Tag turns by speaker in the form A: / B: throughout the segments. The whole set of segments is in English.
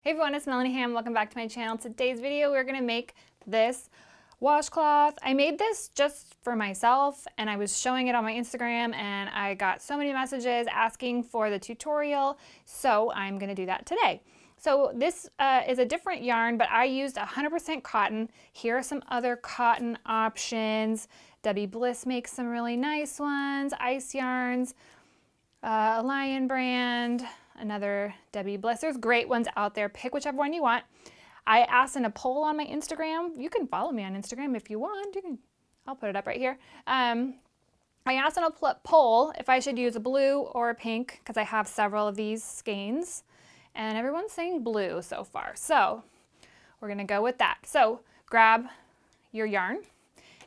A: Hey everyone, it's Melanie. Welcome back to my channel. Today's video, we're gonna make this washcloth. I made this just for myself and I was showing it on my Instagram and I got so many messages asking for the tutorial, so I'm gonna do that today. So this is a different yarn, but I used 100% cotton. Here are some other cotton options. Debbie Bliss makes some really nice ones, Ice Yarns, a Lion brand, another Debbie Bliss. There's great ones out there. Pick whichever one you want. I asked in a poll on my Instagram. You can follow me on Instagram if you want. I'll put it up right here. I asked in a poll if I should use a blue or a pink because I have several of these skeins, and everyone's saying blue so far. So we're gonna go with that. So grab your yarn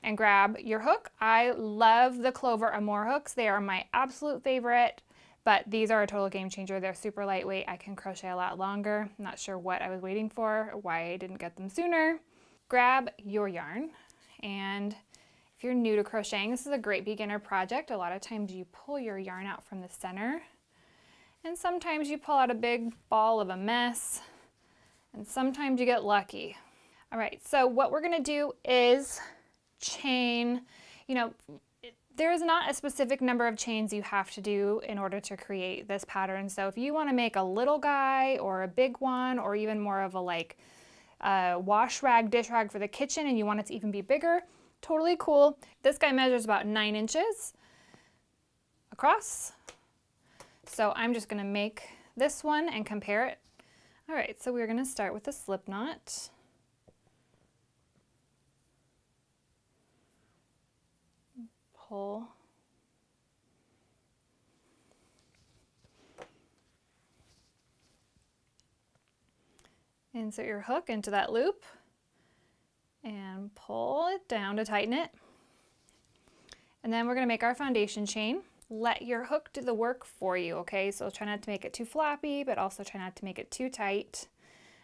A: and grab your hook. I love the Clover Amour hooks. They are my absolute favorite, but these are a total game changer. They're super lightweight. I can crochet a lot longer. I'm not sure what I was waiting for, or why I didn't get them sooner. Grab your yarn, and if you're new to crocheting, this is a great beginner project. A lot of times you pull your yarn out from the center, and sometimes you pull out a big ball of a mess, and sometimes you get lucky. All right, so what we're gonna do is chain. There is not a specific number of chains you have to do in order to create this pattern. So if you want to make a little guy or a big one, or even more of a wash rag, dish rag for the kitchen, and you want it to even be bigger, totally cool. This guy measures about 9 inches across. So I'm just going to make this one and compare it. All right, so we're going to start with the slip knot. Pull. Insert your hook into that loop and pull it down to tighten it. And then we're going to make our foundation chain. Let your hook do the work for you, okay? So try not to make it too floppy, but also try not to make it too tight.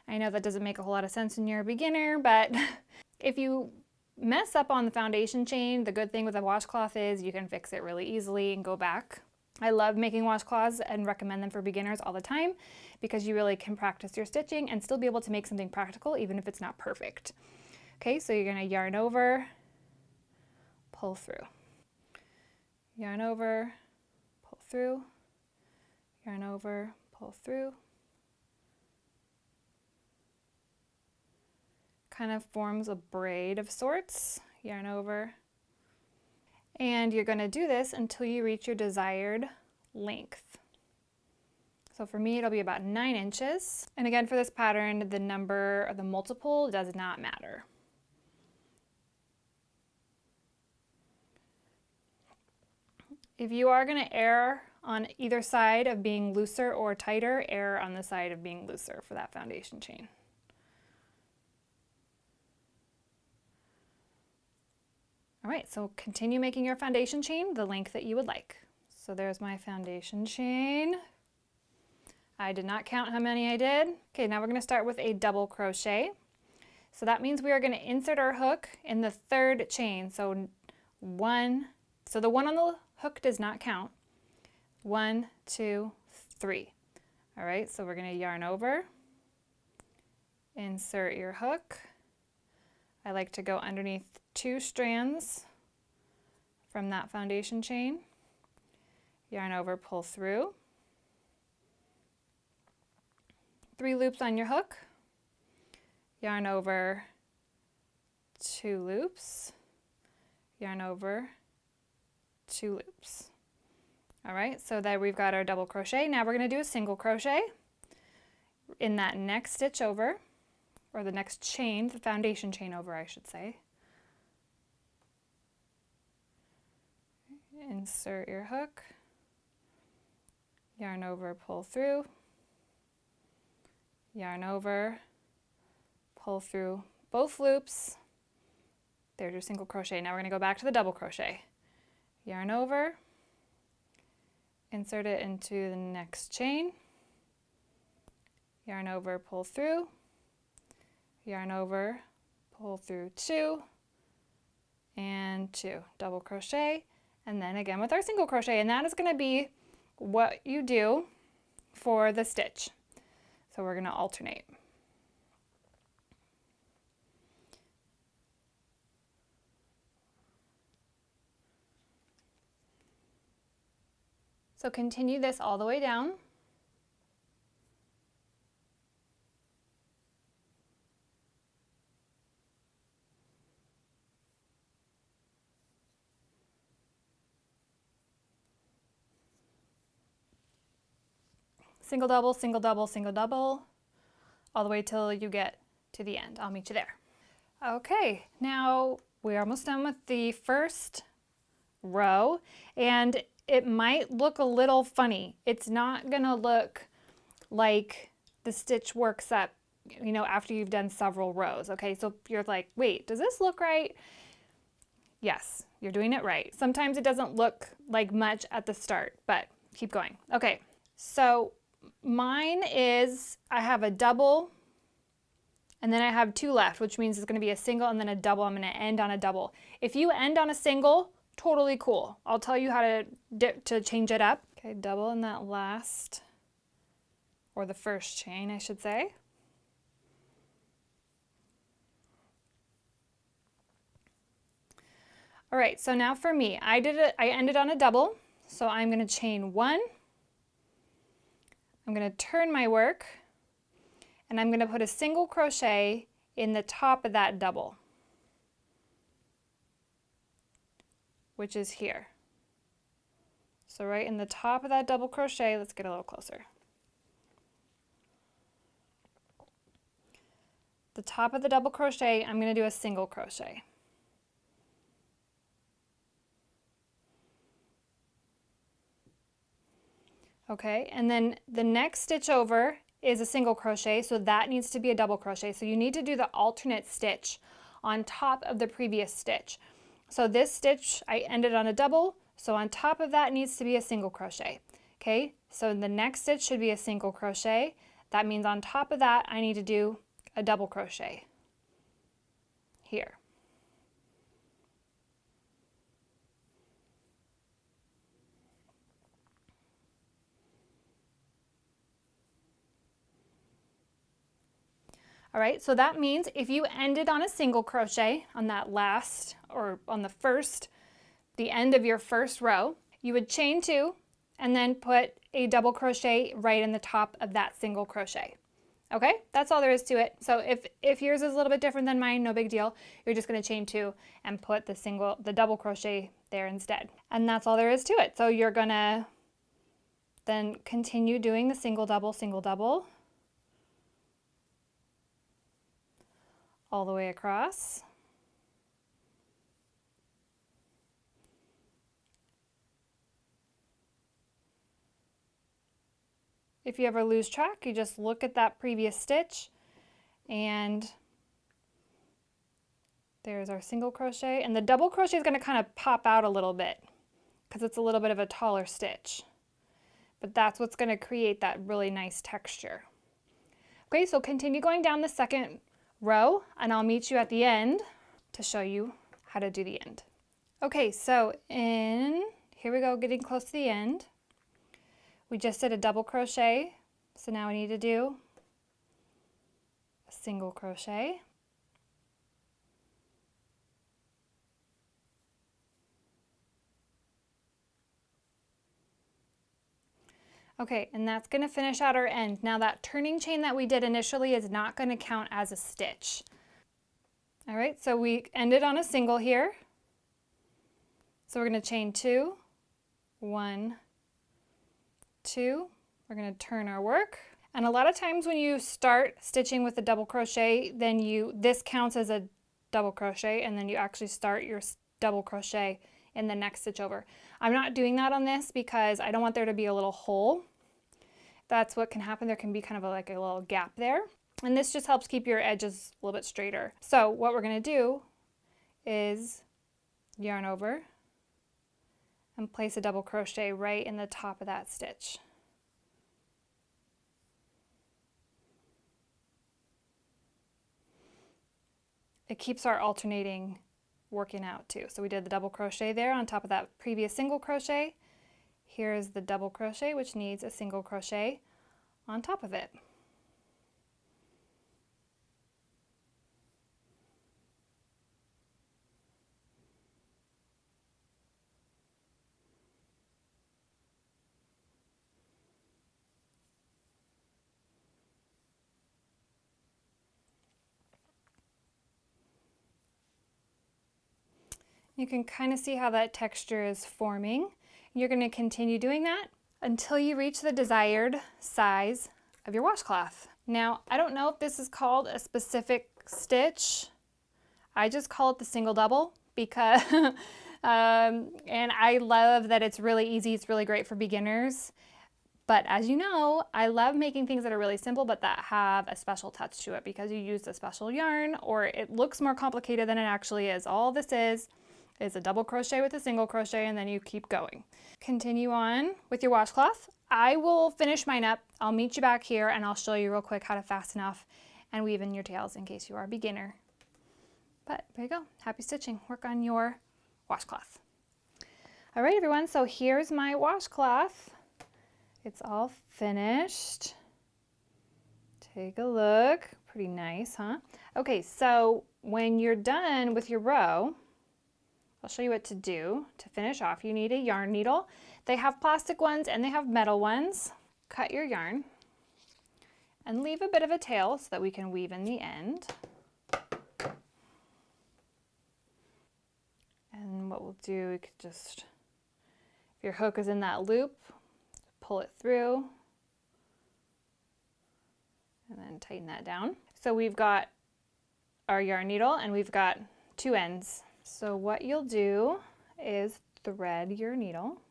A: I know that doesn't make a whole lot of sense when you're a beginner, but if you mess up on the foundation chain, the good thing with a washcloth is you can fix it really easily and go back. I love making washcloths and recommend them for beginners all the time because you really can practice your stitching and still be able to make something practical even if it's not perfect. Okay, so you're going to yarn over, pull through. Yarn over, pull through, yarn over, pull through. Kind of forms a braid of sorts. Yarn over, and you're going to do this until you reach your desired length. So for me it'll be about 9 inches, and again for this pattern the number or the multiple does not matter. If you are going to err on either side of being looser or tighter, err on the side of being looser for that foundation chain. All right, so continue making your foundation chain the length that you would like. So there's my foundation chain. I did not count how many I did. Okay, now we're going to start with a double crochet. So that means we are going to insert our hook in the third chain. So the one on the hook does not count. 1, 2, 3. All right, so we're going to yarn over, insert your hook. I like to go underneath 2 strands from that foundation chain, yarn over, pull through, 3 loops on your hook, yarn over, 2 loops, yarn over, 2 loops. All right, so there we've got our double crochet. Now we're going to do a single crochet in that next stitch over, or the next chain, the foundation chain over, I should say. Insert your hook, yarn over, pull through, yarn over, pull through both loops. There's your single crochet. Now we're going to go back to the double crochet. Yarn over, insert it into the next chain, yarn over, pull through, yarn over, pull through 2 and 2, double crochet, and then again with our single crochet, and that is going to be what you do for the stitch. So we're going to alternate. So continue this all the way down. Single double, single double, single double, all the way till you get to the end. I'll meet you there. Okay, now we're almost done with the first row, and it might look a little funny. It's not gonna look like the stitch works up, you know, after you've done several rows. Okay, so if you're like, wait, does this look right? Yes, you're doing it right. Sometimes it doesn't look like much at the start, but keep going. Okay, so mine is, I have a double and then I have two left, which means it's going to be a single and then a double. I'm going to end on a double. If you end on a single, totally cool. I'll tell you how to change it up. Okay, double in that last, or the first chain, I should say. All right, so now for me, I ended on a double, so I'm going to chain one. I'm going to turn my work, and I'm going to put a single crochet in the top of that double, which is here. So right in the top of that double crochet, let's get a little closer. The top of the double crochet, I'm going to do a single crochet. Okay, and then the next stitch over is a single crochet, so that needs to be a double crochet. So you need to do the alternate stitch on top of the previous stitch. So this stitch, I ended on a double, so on top of that needs to be a single crochet. Okay, so the next stitch should be a single crochet. That means on top of that, I need to do a double crochet here. All right, so that means if you ended on a single crochet on that last, or on the first, the end of your first row, you would chain two and then put a double crochet right in the top of that single crochet. Okay, that's all there is to it. So if yours is a little bit different than mine, no big deal. You're just gonna chain two and put the double crochet there instead. And that's all there is to it. So you're gonna then continue doing the single double, all the way across. If you ever lose track, you just look at that previous stitch, and there's our single crochet, and the double crochet is going to kind of pop out a little bit because it's a little bit of a taller stitch, but that's what's going to create that really nice texture. Okay, so continue going down the second row, and I'll meet you at the end to show you how to do the end. Okay, so here we go, getting close to the end. We just did a double crochet, so now we need to do a single crochet. Okay, and that's going to finish out our end. Now that turning chain that we did initially is not going to count as a stitch. All right, so we ended on a single here. So we're going to chain two, one, two. We're going to turn our work. And a lot of times when you start stitching with a double crochet, then this counts as a double crochet, and then you actually start your double crochet in the next stitch over. I'm not doing that on this because I don't want there to be a little hole. That's what can happen. There can be kind of like a little gap there. And this just helps keep your edges a little bit straighter. So what we're going to do is yarn over and place a double crochet right in the top of that stitch. It keeps our alternating working out too. So we did the double crochet there on top of that previous single crochet. Here's the double crochet, which needs a single crochet on top of it. You can kind of see how that texture is forming. You're going to continue doing that until you reach the desired size of your washcloth. Now, I don't know if this is called a specific stitch. I just call it the single double because, and I love that it's really easy. It's really great for beginners. But as you know, I love making things that are really simple, but that have a special touch to it because you used a special yarn or it looks more complicated than it actually is. All this is a double crochet with a single crochet, and then you keep going. Continue on with your washcloth. I will finish mine up. I'll meet you back here and I'll show you real quick how to fasten off and weave in your tails in case you are a beginner. But there you go. Happy stitching. Work on your washcloth. All right, everyone. So here's my washcloth. It's all finished. Take a look. Pretty nice, huh? Okay, so when you're done with your row, I'll show you what to do to finish off. You need a yarn needle. They have plastic ones and they have metal ones. Cut your yarn and leave a bit of a tail so that we can weave in the end. And what we'll do, we could just, if your hook is in that loop, pull it through and then tighten that down. So we've got our yarn needle and we've got two ends. So what you'll do is thread your needle.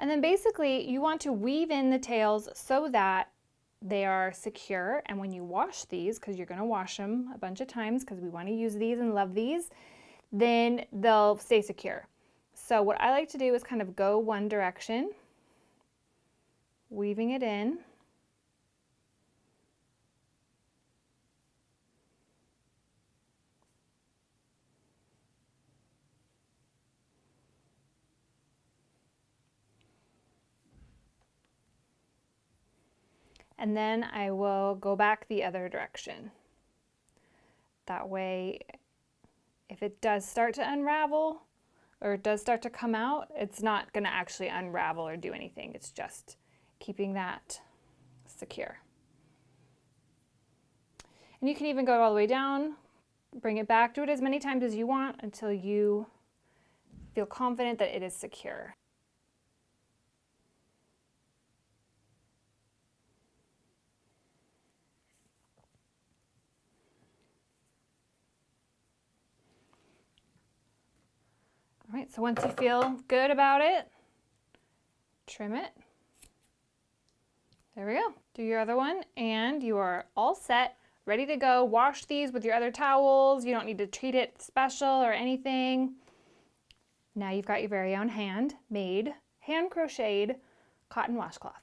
A: And then basically you want to weave in the tails so that they are secure. And when you wash these, because you're going to wash them a bunch of times because we want to use these and love these, then they'll stay secure. So what I like to do is kind of go one direction, weaving it in. And then I will go back the other direction. That way, if it does start to unravel or it does start to come out, it's not going to actually unravel or do anything. It's just keeping that secure. And you can even go all the way down, bring it back, do it as many times as you want until you feel confident that it is secure. All right, so once you feel good about it, trim it. There we go. Do your other one and you are all set, ready to go. Wash these with your other towels. You don't need to treat it special or anything. Now you've got your very own handmade, hand crocheted cotton washcloth.